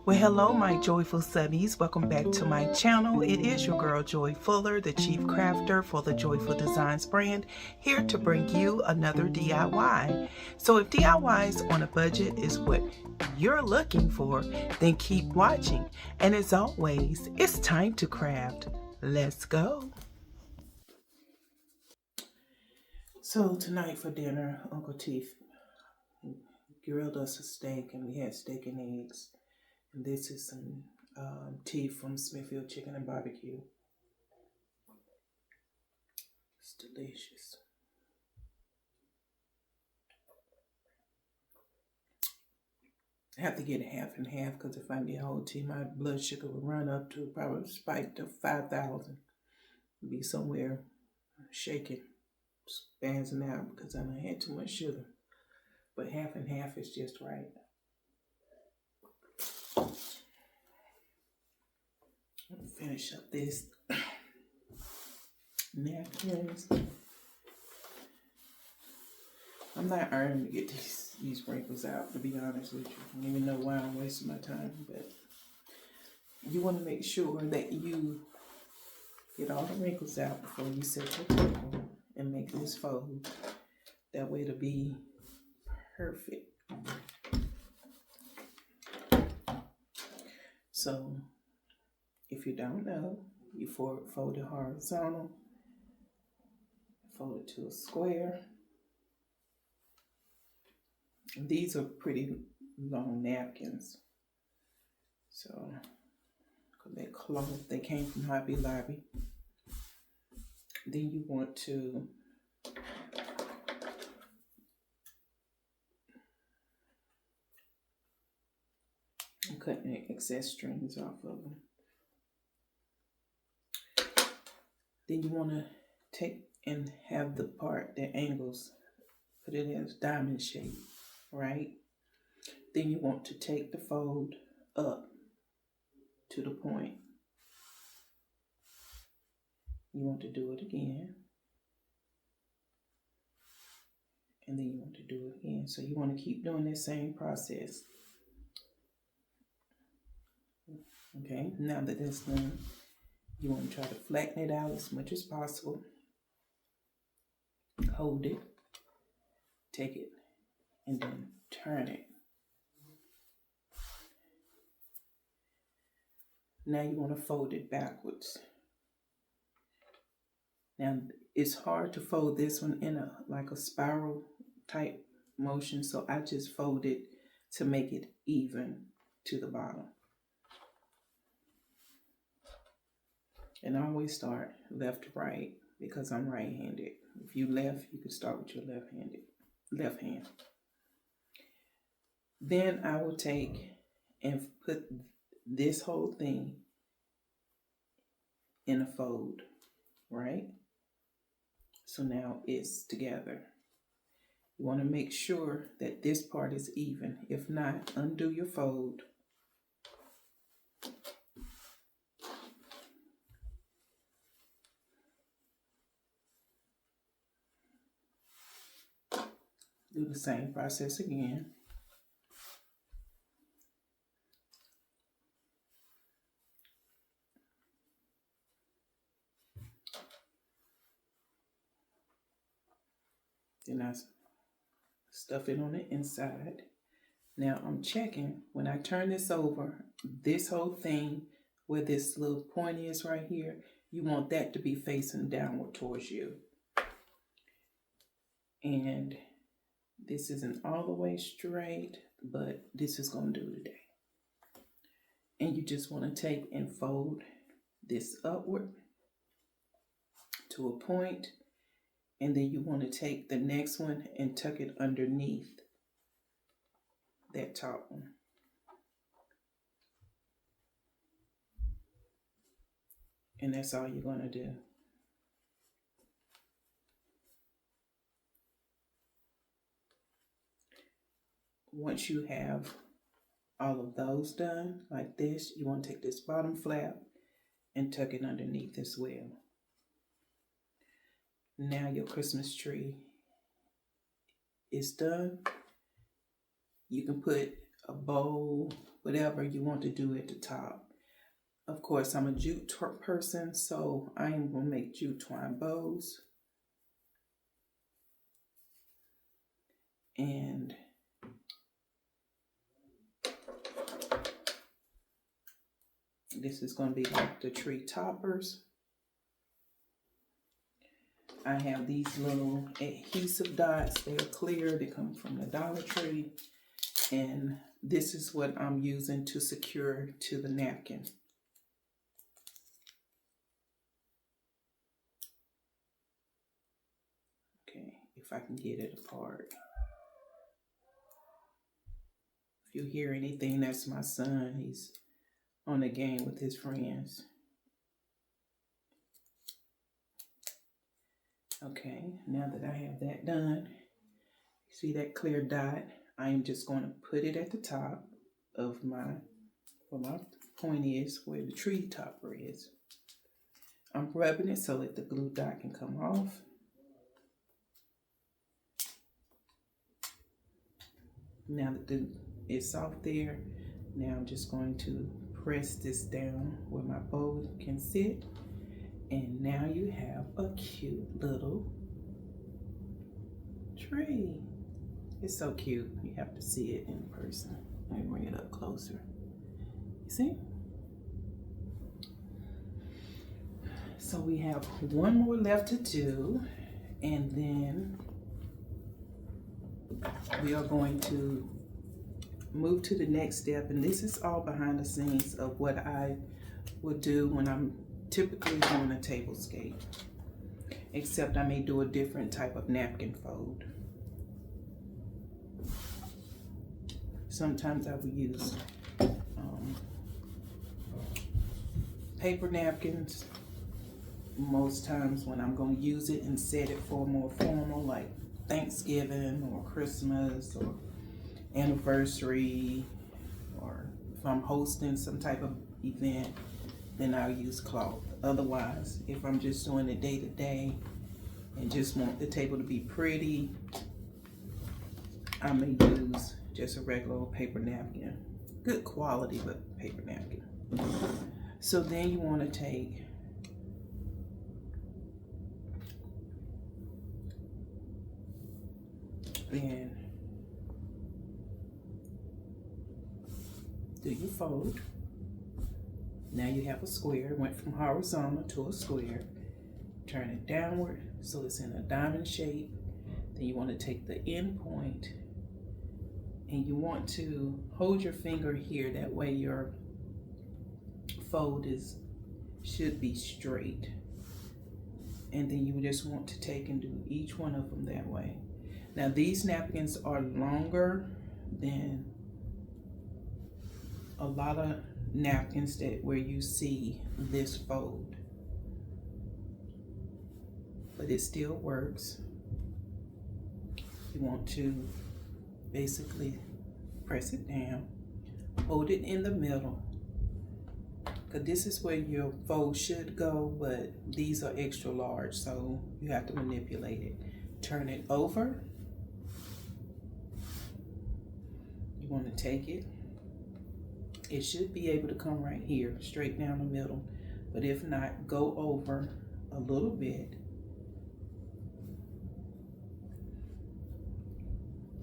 Well, hello, my joyful subbies. Welcome back to my channel. It is your girl, Joy Fuller, the chief crafter for the Joyful Designs brand, here to bring you another DIY. So if DIYs on a budget is what you're looking for, then keep watching. And as always, it's time to craft. Let's go. So tonight for dinner, Uncle Teeth grilled us a steak, and we had steak and eggs. And this is some tea from Smithfield Chicken and Barbecue. It's delicious. I have to get half and half because if I get whole tea, my blood sugar will run up to probably spike to 5,000. Be somewhere shaking, spazzing out because I done had too much sugar. But half and half is just right. I'll finish up this napkins. I'm not earning to get these wrinkles out, to be honest with you. I don't even know why I'm wasting my time, but you want to make sure that you get all the wrinkles out before you set your table and make this fold. That way it'll be perfect. So, if you don't know, you fold it horizontal, fold it to a square. These are pretty long napkins. So, they're cloth, they came from Hobby Lobby. Then you want to cut the excess strings off of them. Then you want to take and have the part that angles, put it in a diamond shape, right? Then you want to take the fold up to the point. You want to do it again. And then you want to do it again. So you want to keep doing that same process. Okay, now that that's done, you want to try to flatten it out as much as possible. Hold it, take it, and then turn it. Now you want to fold it backwards. Now it's hard to fold this one in like a spiral type motion, so I just fold it to make it even to the bottom. And I always start left to right because I'm right-handed. If you left, you can start with your left hand. Then I will take and put this whole thing in a fold, right? So now it's together. You want to make sure that this part is even. If not, undo your fold. Do the same process again. Then I stuff it on the inside. Now I'm checking, when I turn this over, this whole thing where this little point is right here, you want that to be facing downward towards you. And this isn't all the way straight, but this is going to do today. And you just want to take and fold this upward to a point, and then you want to take the next one and tuck it underneath that top one. And that's all you're going to do. Once you have all of those done like this, you want to take this bottom flap and tuck it underneath as well. Now your Christmas tree is done. You can put a bowl whatever you want to do at the top. Of course, I'm a jute person, so I am going to make jute twine bows. And this is going to be like the tree toppers. I have these little adhesive dots. They're clear. They come from the Dollar Tree. And this is what I'm using to secure to the napkin. Okay, if I can get it apart. If you hear anything, that's my son. He's on the game with his friends. Okay, now that I have that done, see that clear dot? I am just going to put it at the top of where my point is, where the tree topper is. I'm rubbing it so that the glue dot can come off. Now that it's off there, now I'm just going to press this down where my bow can sit. And now you have a cute little tree. It's so cute. You have to see it in person. Let me bring it up closer. You see? So we have one more left to do, and then we are going to move to the next step. And this is all behind the scenes of what I would do when I'm typically doing a tablescape, except I may do a different type of napkin fold. Sometimes I will use paper napkins. Most times when I'm going to use it and set it for more formal, like Thanksgiving or Christmas or anniversary, or if I'm hosting some type of event, then I'll use cloth. Otherwise, if I'm just doing it day to day and just want the table to be pretty, I may use just a regular old paper napkin. Good quality, but paper napkin. So then you want to take and do your fold. Now you have a square. Went from horizontal to a square. Turn it downward so it's in a diamond shape. Then you want to take the end point and you want to hold your finger here. That way your fold should be straight. And then you just want to take and do each one of them that way. Now these napkins are longer than a lot of napkins where you see this fold, but it still works. You want to basically press it down, hold it in the middle, because this is where your fold should go, but these are extra large, so you have to manipulate it. Turn it over. You want to take it. It should be able to come right here, straight down the middle. But if not, go over a little bit.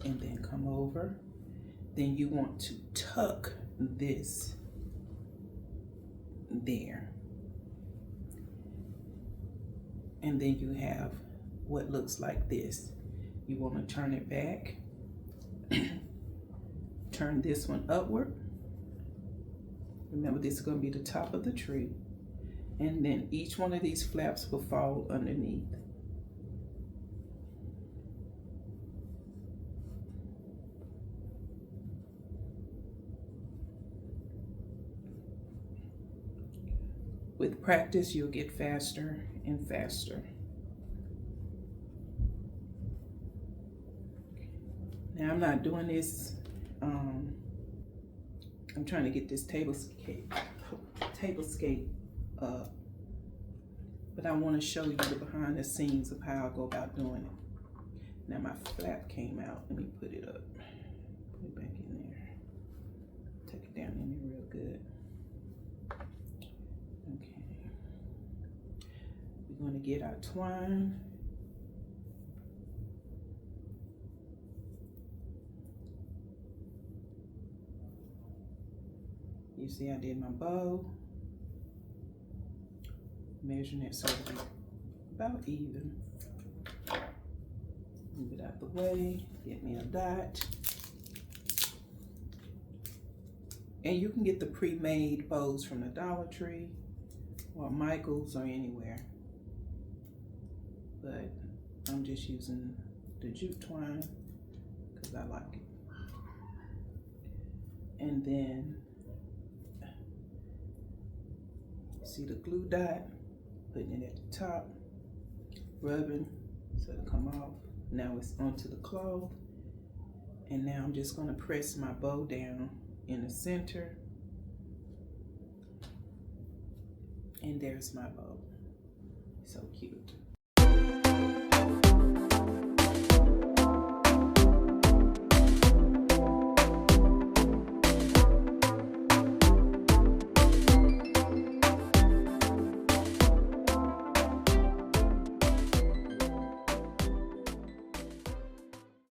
And then come over. Then you want to tuck this there. And then you have what looks like this. You want to turn it back. Turn this one upward. Remember, this is going to be the top of the tree. And then each one of these flaps will fall underneath. With practice, you'll get faster and faster. Now, I'm not doing this. I'm trying to get this tablescape up, but I want to show you the behind the scenes of how I go about doing it. Now my flap came out. Let me put it up. Put it back in there. Take it down get our twine. You see I did my bow, measuring it so it's about even. Move it out the way, get me a dot. And you can get the pre-made bows from the Dollar Tree or Michael's or anywhere. But I'm just using the jute twine because I like it. And then, see the glue dot, putting it at the top, rubbing so it'll come off. Now it's onto the cloth. And now I'm just gonna press my bow down in the center. And there's my bow. So cute.